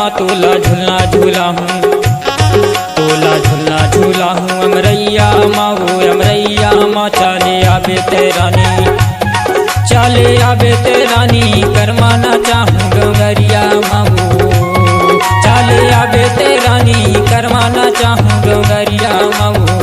माँ तोला झूलना झूला हूँ, तोला झूलना झूला हूँ। अमरैया माँ वो अमरैया माँ चाले आबे तेरानी, चाले आबे तेरानी करमाना चाहूँ डोंगरिया माँ वो, चाले आबे तेरानी करमाना चाहूँ डोंगरिया माँ वो।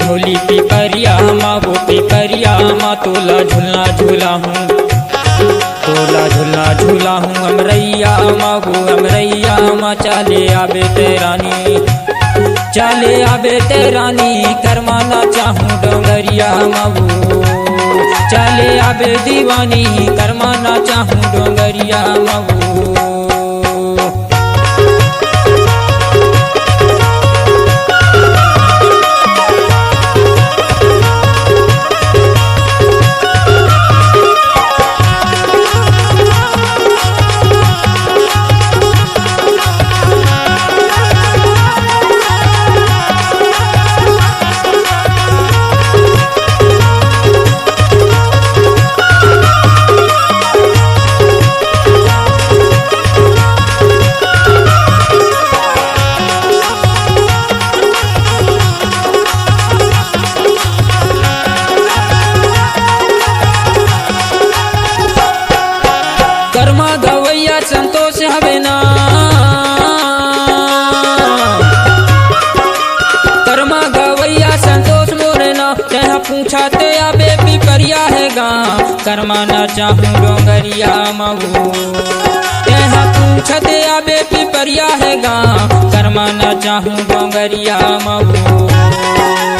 ढोली पिपरिया माँ वो पिपरिया माँ तोला झूलना झूला हूँ, तोला झूलना झूला हूँ। अमरैया माँ वो अमरैया माँ चाले आबे तेरानी, चाले आबे तेरानी करमाना चाहूँ डोंगरिया माँ वो, चाले आबे दीवानी करमाना चाहूँ डोंगरिया माँ वो। कर्मा गवैया संतोष हवे ना, कर्मा गवैया संतोष मोरे ना, चाहे पूछा ते आबे पिपरिया है गा करमाना चाहूँ डोंगरिया माँ वो, चाहे पूछा ते आबे पिपरिया है गा करमाना चाहूँ डोंगरिया माँ वो।